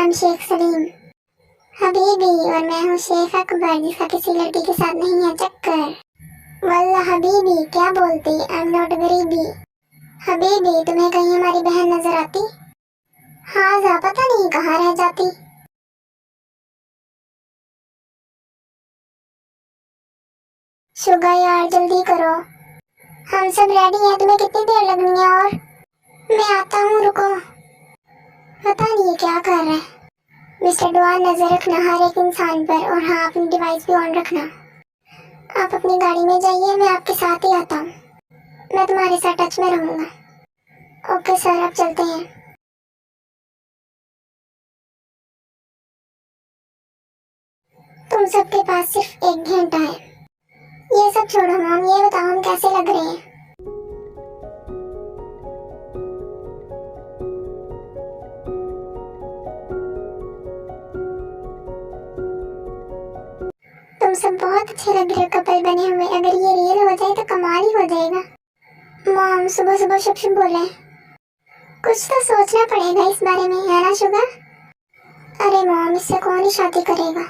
नाम शेख सलीम हबीबी और मैं हूँ शेख अकबर जिसका किसी लड़की के साथ नहीं है चक्कर। वल्ला हबीबी क्या बोलती, आई एम नॉट गरीबी। हबीबी तुम्हें कहीं हमारी बहन नजर आती? हाँ जा पता नहीं कहाँ रह जाती। शुगर यार जल्दी करो, हम सब रेडी हैं, तुम्हें कितनी देर लगनी है? और मैं आता हूँ, रुको। पता नहीं क्या कर रहा है। मिस्टर डुआन नजर रखना हर एक इंसान पर, और हाँ अपनी डिवाइस भी ऑन रखना। आप अपनी गाड़ी में जाइए, मैं आपके साथ ही आता हूँ, मैं तुम्हारे साथ टच में रहूंगा। ओके सर अब चलते हैं। तुम सबके पास सिर्फ 1 घंटा है। ये सब छोड़ो मॉम, ये बताओ हम कैसे लग रहे हैं? तुम सब बहुत अच्छे लग रहे हो कपल बने हुए। अगर ये रियल हो जाए तो कमाल ही हो जाएगा। मॉम सुबह सुबह शुभ शुभ बोले, कुछ तो सोचना पड़ेगा इस बारे में, है ना शुगर? अरे मॉम इससे कौन ही शादी करेगा?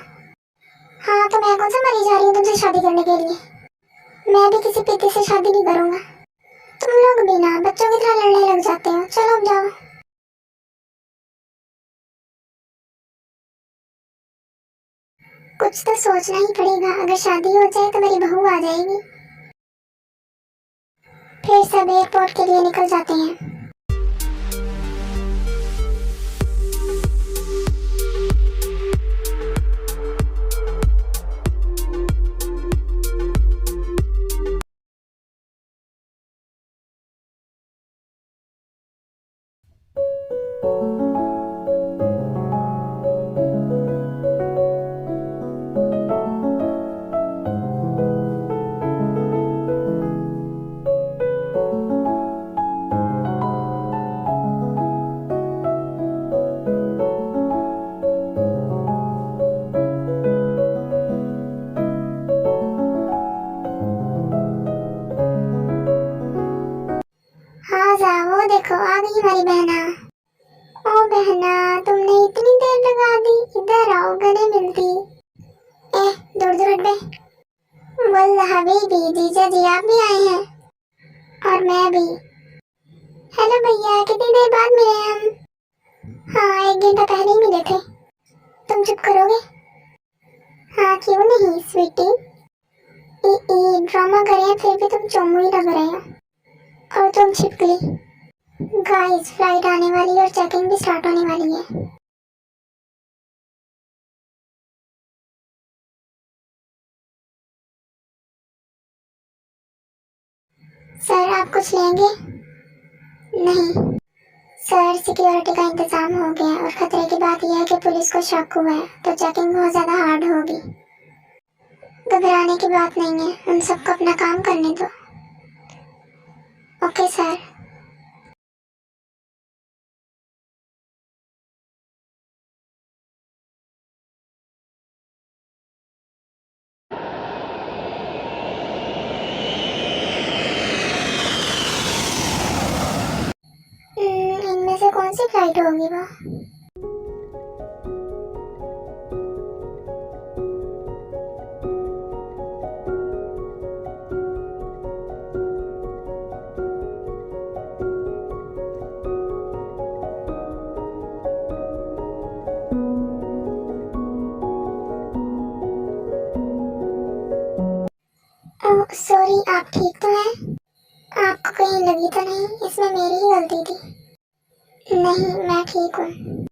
हाँ तो मैं कौन सा मरी जा रही हूँ तुमसे शादी करने के लिए? मैं भी किसी पीते से शादी नहीं करूंगा। तुम लोग भी ना बच्चों की तरह लड़ने लग जाते हो। चलो अब जाओ। कुछ तो सोचना ही पड़ेगा, अगर शादी हो जाए तो मेरी बहू आ जाएगी। फिर सब एयरपोर्ट के लिए निकल जाते हैं। हाँ जा वो देखो आ गई हमारी बहना। ओ बहना तुमने इतनी देर लगा दी, इधर आओ गले मिलती। ए दूर दूर हट बे। वल्ला हबीबी जीजा जी आप भी आए हैं? और मैं भी। हेलो भैया कितनी देर बाद मिले हम? हाँ 1 घंटा पहले ही मिले थे। तुम चुप करोगे? हाँ क्यों नहीं स्वीटी। ड्रामा करे फिर भी तुम चोमू ही लग रहे हो। और तुम छिपकली। गाइस फ्लाइट आने वाली है और चेकिंग भी स्टार्ट होने वाली है। सर आप कुछ लेंगे? नहीं सर, सिक्योरिटी का इंतजाम हो गया और खतरे की बात यह है कि पुलिस को शक हुआ है तो चेकिंग बहुत ज्यादा हार्ड होगी। घबराने की बात नहीं है, उन सबको अपना काम करने दो। Okay sir. इनमें से कौन सी फ्लाइट होगी वो? सॉरी आप ठीक तो हैं? आपको कहीं लगी तो नहीं? इसमें मेरी ही गलती थी। नहीं मैं ठीक हूँ।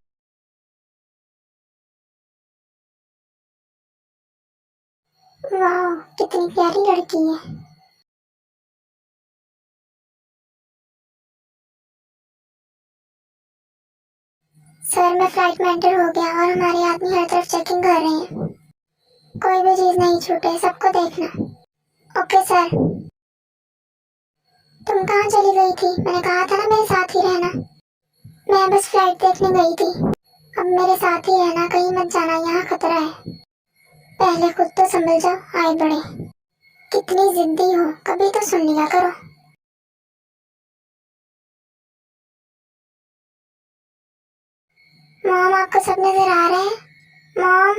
वाह कितनी प्यारी लड़की है। सर मैं फ्लाइट में एंटर हो गया और हमारे आदमी हर तरफ चेकिंग कर रहे हैं। कोई भी चीज नहीं छूटे, सबको देखना। Okay sir. तुम कहाँ चली गई थी? मैंने कहा था ना मेरे साथ ही रहना। मैं बस फ्लाइट देखने गई थी। अब मेरे साथ ही रहना, कहीं मत जाना, यहाँ खतरा है। पहले खुद तो संभल जाओ, आए बड़े। कितनी जिद्दी हो, कभी तो सुन लिया करो। मॉम आपको सब नजर आ रहा है? मॉम,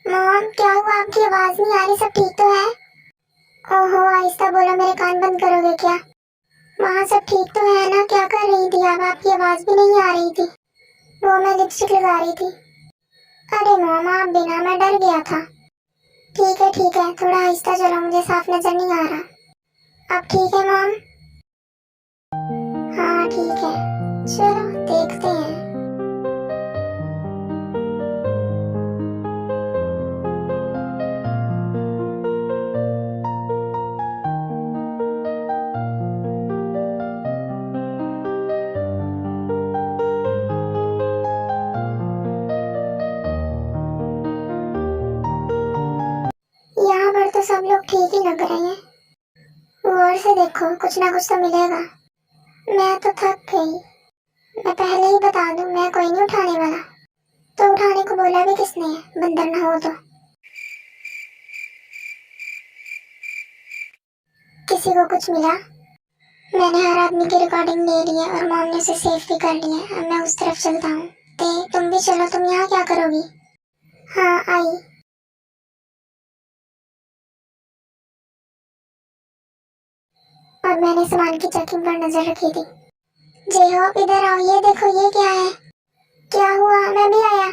मॉम क्या हुआ? आपकी आवाज नहीं आ रही, सब ठीक तो है? ओहो आहिस्ता बोलो, मेरे कान बंद करोगे क्या? वहाँ सब ठीक तो है ना? क्या कर रही थी आप? आपकी आवाज भी नहीं आ रही थी। वो मैं लिपस्टिक लगा रही थी। अरे मॉम आप बिना, मैं डर गया था। ठीक है, थोड़ा आहिस्ता चलो, मुझे साफ नजर नहीं आ रहा। अब ठीक है मॉम? हाँ ठीक है, चलो देखते हैं। यहाँ पर तो सब लोग ठीक ही लग रहे हैं। गौर से देखो, कुछ ना कुछ तो मिलेगा। मैं तो थक गई। मैं पहले ही बता दूं, मैं कोई नहीं उठाने वाला। तो उठाने को बोला भी किसने है? बंदर ना हो तो। किसी को कुछ मिला? मैंने हर आदमी की रिकॉर्डिंग ले ली है और मॉम ने उसे सेव भी कर लिया है। अब मैं उस तरफ चलता हूँ। तुम भी चलो। तुम यहाँ क्या करोगी? हाँ आई। और मैंने सामान की चेकिंग पर नजर रखी थी। जय हो, इधर आओ, ये देखो, ये क्या है? क्या हुआ? मैं भी आया।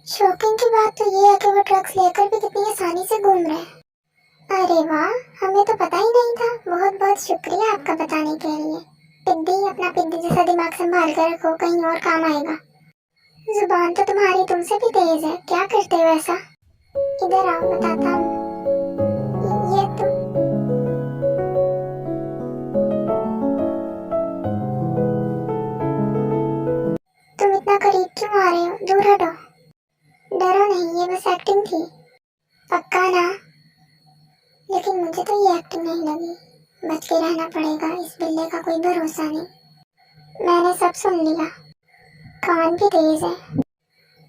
शॉकिंग की बात तो ये है कि वो ड्रग्स लेकर भी कितनी आसानी से घूम रहे हैं। अरे वाह, हमें तो पता ही नहीं था। बहुत बहुत शुक्रिया आपका बताने के लिए। पिद्दी, अपना पिद्दी जैसा दिमाग संभाल कर रखो, कहीं और काम आएगा। जुबान तो तुम्हारी तुमसे भी तेज है। क्या करते हो ऐसा? इधर आओ, बताता हूँ। ये तुम इतना करीब क्यों आ रहे हो? दूर हटो। डरो नहीं, ये बस एक्टिंग थी। पक्का ना? लेकिन मुझे तो ये एक्टिंग नहीं लगी। बच के रहना पड़ेगा, इस बिल्ले का कोई भरोसा नहीं। मैंने सब सुन लिया। कान भी तेज है।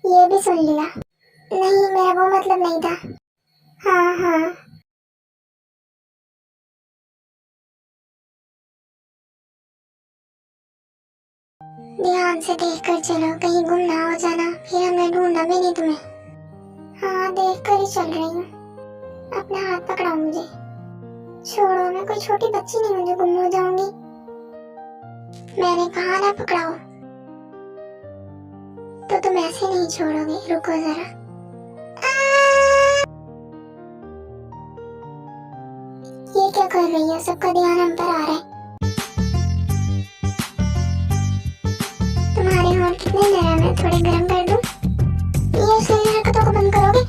ये भी सुन लिया। नहीं, मेरा वो मतलब नहीं था। हाँ हाँ। ध्यान से देख कर चलो, कहीं गुम ना हो जाना, फिर हमने ढूंढा भी नहीं तुम्हें। हाँ, देख कर ही चल रही हूँ। अपना हाथ पकड़ाओ मुझे। छोड़ो, मैं कोई छोटी बच्ची नहीं हूँ जो गुम हो जाऊंगी। मैंने कहा ना पकड़ाओ। तो तुम ऐसे नहीं छोड़ोगे, रुको जरा। ये क्या कर रही है? सबका ध्यान हम पर आ रहा है। तुम्हारे होंठ कितने नरम है, थोड़े गर्म कर दूं? ये सही हरकतों को बंद करोगे?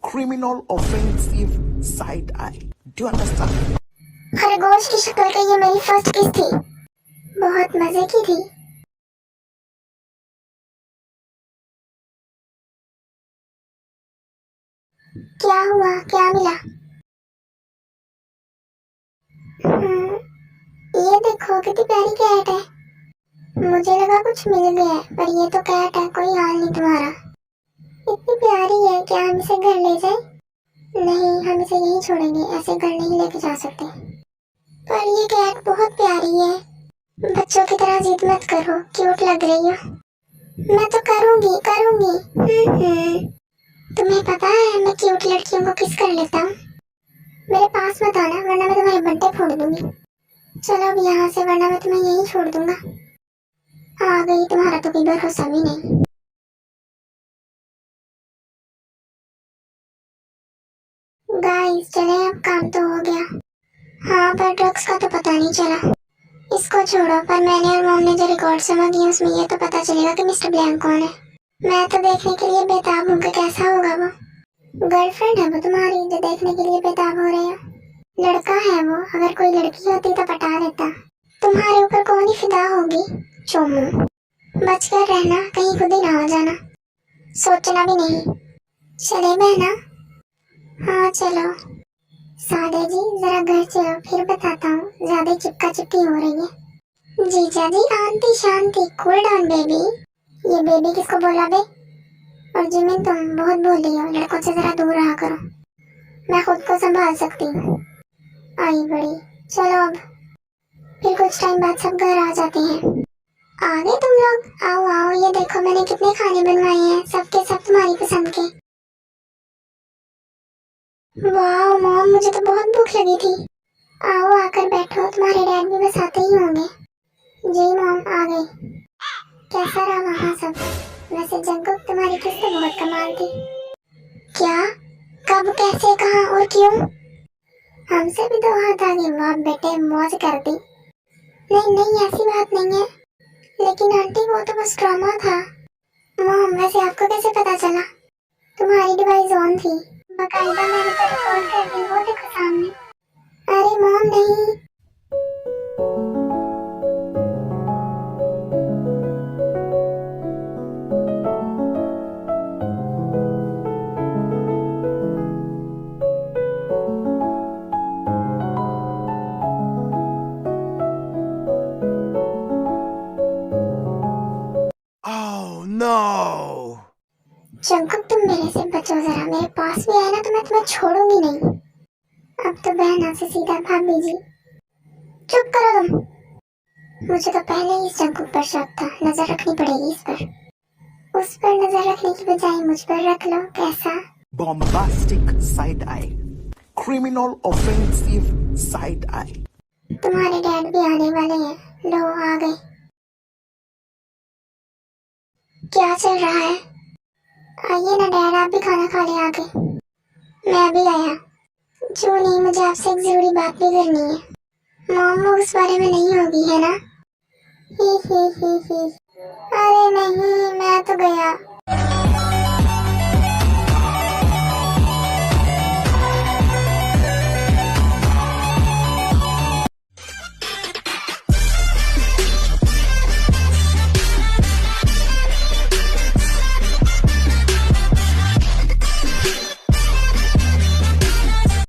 Criminal offensive side eye. Do you understand? खरगोश की शक्ल की ये मेरी फर्स्ट किस थी। बहुत मजे की थी। क्या हुआ? क्या मिला? ये देखो, कितनी प्यारी कैट है। मुझे लगा कुछ मिल गया है, पर ये तो कैट है, कोई हाल नहीं तुम्हारा। इतनी प्यारी है, क्या हम इसे घर ले जाएं? नहीं, हम इसे यहीं छोड़ेंगे, ऐसे घर नहीं लेके जा सकते। पर ये कैट बहुत प्यारी है। बच्चों की तरह जिद मत करो, क्यूट लग रही हो। मैं तो करूंगी करूंगी। तुम्हें पता है मैं क्यूट लड़कियों को किस कर लेता हूँ? मेरे पास मत आना, वरना मैं तुम्हारे बंटे फोड़ दूंगी। चलो अब यहाँ से, वरना मैं तुम्हें यहीं छोड़ दूंगा। आ गई, तुम्हारा तो कोई भरोसा भी नहीं। गाइस चले, अब काम तो हो गया। हाँ, पर ड्रग्स का तो पता नहीं चला। इसको छोड़ो, पर मैंने और मॉम ने जो रिकॉर्ड जमा किए उसमें ये तो पता चलेगा कि मिस्टर ब्लैंक कौन है। मैं तो देखने के लिए बेताब हूँ कि कैसा होगा वो। गर्लफ्रेंड है वो तुम्हारी, जो देखने के लिए बेताब हो रहे हो? लड़का है वो, अगर कोई लड़की होती तो पटा देता। तुम्हारे ऊपर कौन ही फिदा होगी? चोमू, बच कर रहना, कहीं खुद ही ना हो जाना। सोचना भी नहीं। चले बहना। हाँ चलो। सादे जी जरा घर चलो, फिर बताता हूँ, ज्यादा चिपका चिपकी हो रही है। जीजा जी आंटी शांति, कूल डाउन बेबी। ये बेबी किसको बोला बे? और जिमिन तुम बहुत बोल रही हो, लड़कों से जरा दूर रहा करो। मैं खुद को संभाल सकती हूँ। आई बड़ी, चलो अब। फिर कुछ टाइम बाद सब घर आ जाते हैं। आ गए तुम लोग? आओ आओ, ये देखो मैंने कितने खाने बनवाए हैं, सबके सब तुम्हारी पसंद के। वाह मॉम, मुझे तो बहुत भूख लगी थी। आओ आकर बैठो, तुम्हारे डैड भी बस आते ही होंगे। जी मॉम आ गई। कैसा रहा वहाँ सब? वैसे जंगकुक तुम्हारी किस तो बहुत कमाल थी। क्या? कब, कैसे, कहाँ और क्यों? हमसे भी तो हाथ आगे, वाह बेटे मौज कर दी। नहीं नहीं ऐसी बात नहीं है, लेकिन आंटी वो तो बस ड्रामा था। मॉम वैसे आपको कैसे पता चला? तुम्हारी डिवाइस ऑन थी, बकायदा मैंने तो रिकॉर्ड कर दी, वो देखो सामने। अरे मॉम नहीं। Oh no! जंगकुक तुम मेरे से बचो जरा, मेरे पास भी आए ना तो मैं तुम्हें छोड़ूंगी नहीं। अब तो बहना से सीधा भाभी जी। चुप करो तुम। मुझे तो पहले ही इस जंगकुक पर शक था, नजर रखनी पड़ेगी इस पर। उस पर नजर रखने की बजाय मुझ पर रख लो, कैसा? Bombastic side eye. Criminal offensive side eye. तुम्हारे डैड भी आने वाले हैं, लो आ गए। क्या चल रहा है? आइए ना डैड, आप भी खाना खा ले आके। मैं भी आया। जो नहीं, मुझे आपसे एक जरूरी बात भी करनी है। मॉम वो उस बारे में नहीं होगी है ना? ही। अरे नहीं, मैं तो गया।